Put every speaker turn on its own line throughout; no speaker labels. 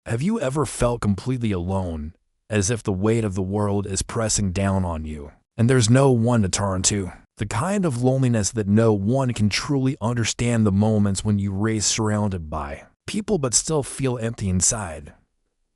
Have you ever felt completely alone, as if the weight of the world is pressing down on you, and there's no one to turn to? The kind of loneliness that no one can truly understand, the moments when you race surrounded by people but still feel empty inside.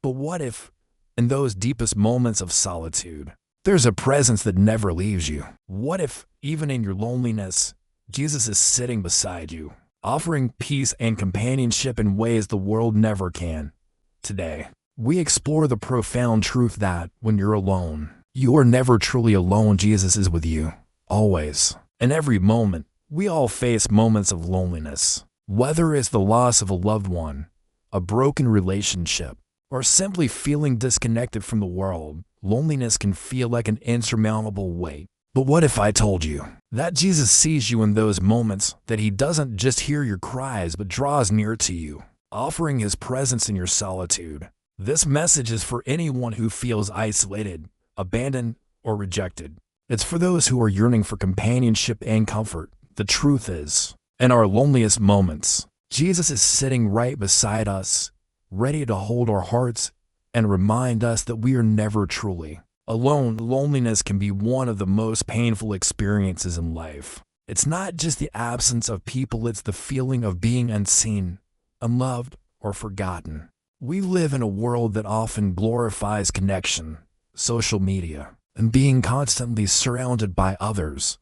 But what if, in those deepest moments of solitude, there's a presence that never leaves you? What if, even in your loneliness, Jesus is sitting beside you, offering peace and companionship in ways the world never can? Today, we explore the profound truth that, when you're alone, you are never truly alone. Jesus is with you, always. In every moment, we all face moments of loneliness. Whether it's the loss of a loved one, a broken relationship, or simply feeling disconnected from the world, loneliness can feel like an insurmountable weight. But what if I told you that Jesus sees you in those moments, that he doesn't just hear your cries but draws near to you, offering his presence in your solitude? This message is for anyone who feels isolated, abandoned, or rejected. It's for those who are yearning for companionship and comfort. The truth is, in our loneliest moments, Jesus is sitting right beside us, ready to hold our hearts and remind us that we are never truly alone. Loneliness can be one of the most painful experiences in life. It's not just the absence of people, it's the feeling of being unseen, unloved, or forgotten. We live in a world that often glorifies connection, social media, and being constantly surrounded by others.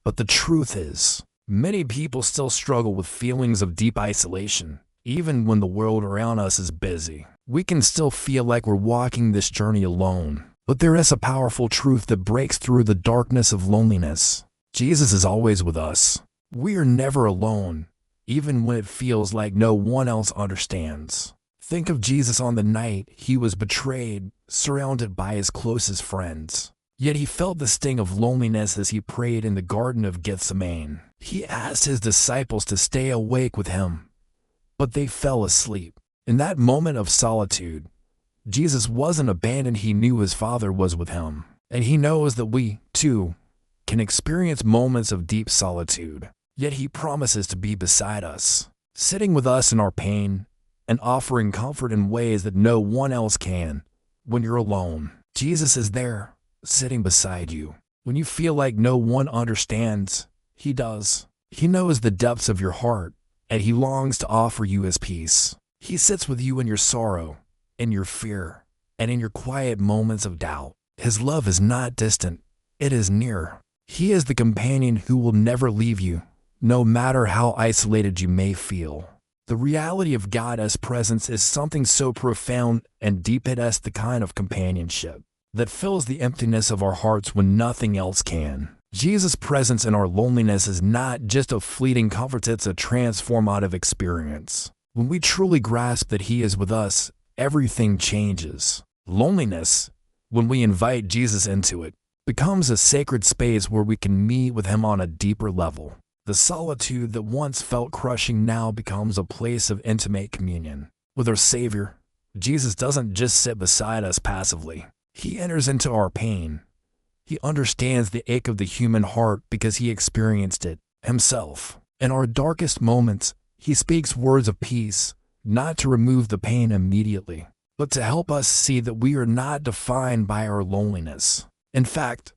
But the truth is, many people still struggle with feelings of deep isolation. Even when the world around us is busy, we can still feel like we're walking this journey alone. But there is a powerful truth that breaks through the darkness of loneliness. Jesus is always with us. We are never alone, even when it feels like no one else understands. Think of Jesus on the night he was betrayed, surrounded by his closest friends. Yet he felt the sting of loneliness as he prayed in the Garden of Gethsemane. He asked his disciples to stay awake with him, but they fell asleep. In that moment of solitude, Jesus wasn't abandoned. He knew his Father was with him. And he knows that we, too, can experience moments of deep solitude. Yet he promises to be beside us, sitting with us in our pain, and offering comfort in ways that no one else can. When you're alone, Jesus is there, sitting beside you. When you feel like no one understands, he does. He knows the depths of your heart, and he longs to offer you his peace. He sits with you in your sorrow, in your fear, and in your quiet moments of doubt. His love is not distant, it is near. He is the companion who will never leave you, no matter how isolated you may feel. The reality of God's presence is something so profound and deep. It is the kind of companionship that fills the emptiness of our hearts when nothing else can. Jesus' presence in our loneliness is not just a fleeting comfort, it's a transformative experience. When we truly grasp that he is with us, everything changes. Loneliness, when we invite Jesus into it, becomes a sacred space where we can meet with him on a deeper level. The solitude that once felt crushing now becomes a place of intimate communion with our Savior. Jesus doesn't just sit beside us passively. He enters into our pain. He understands the ache of the human heart because he experienced it himself. In our darkest moments, he speaks words of peace, not to remove the pain immediately, but to help us see that we are not defined by our loneliness. In fact,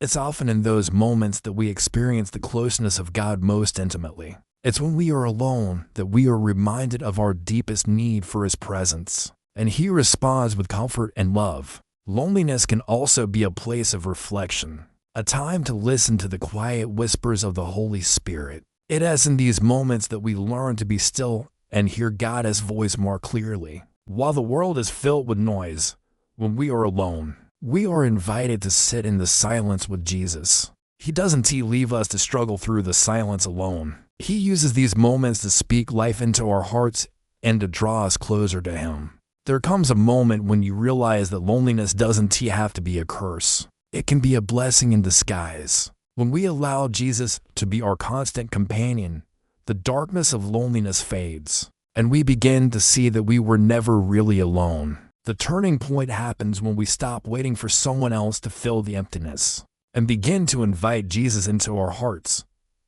it's often in those moments that we experience the closeness of God most intimately. It's when we are alone that we are reminded of our deepest need for his presence, and he responds with comfort and love. Loneliness can also be a place of reflection, a time to listen to the quiet whispers of the Holy Spirit. It is in these moments that we learn to be still and hear God's voice more clearly. While the world is filled with noise, when we are alone, we are invited to sit in the silence with Jesus. He doesn't leave us to struggle through the silence alone. He uses these moments to speak life into our hearts and to draw us closer to him. There comes a moment when you realize that loneliness doesn't have to be a curse. It can be a blessing in disguise. When we allow Jesus to be our constant companion, the darkness of loneliness fades, and we begin to see that we were never really alone. The turning point happens when we stop waiting for someone else to fill the emptiness and begin to invite Jesus into our hearts.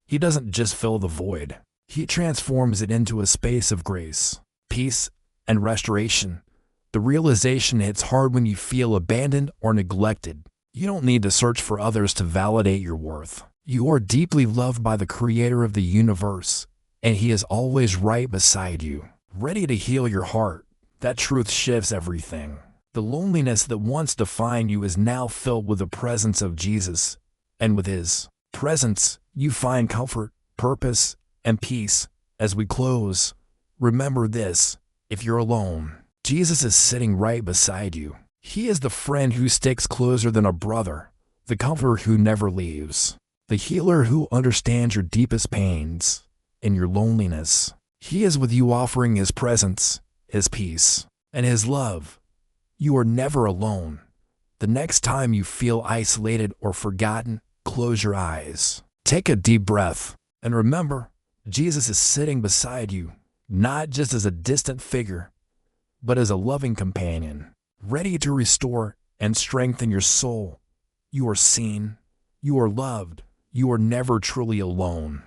He doesn't just fill the void. He transforms it into a space of grace, peace, and restoration. The realization hits hard when you feel abandoned or neglected. You don't need to search for others to validate your worth. You are deeply loved by the Creator of the universe, and He is always right beside you, ready to heal your heart. That truth shifts everything. The loneliness that once defined you is now filled with the presence of Jesus, and with His presence, you find comfort, purpose, and peace. As we close, remember this: if you're alone, Jesus is sitting right beside you. He is the friend who sticks closer than a brother, the comforter who never leaves, the healer who understands your deepest pains and your loneliness. He is with you, offering His presence, His peace, and His love. You are never alone. The next time you feel isolated or forgotten, close your eyes. Take a deep breath, and remember, Jesus is sitting beside you, not just as a distant figure, but as a loving companion, ready to restore and strengthen your soul. You are seen, you are loved, you are never truly alone.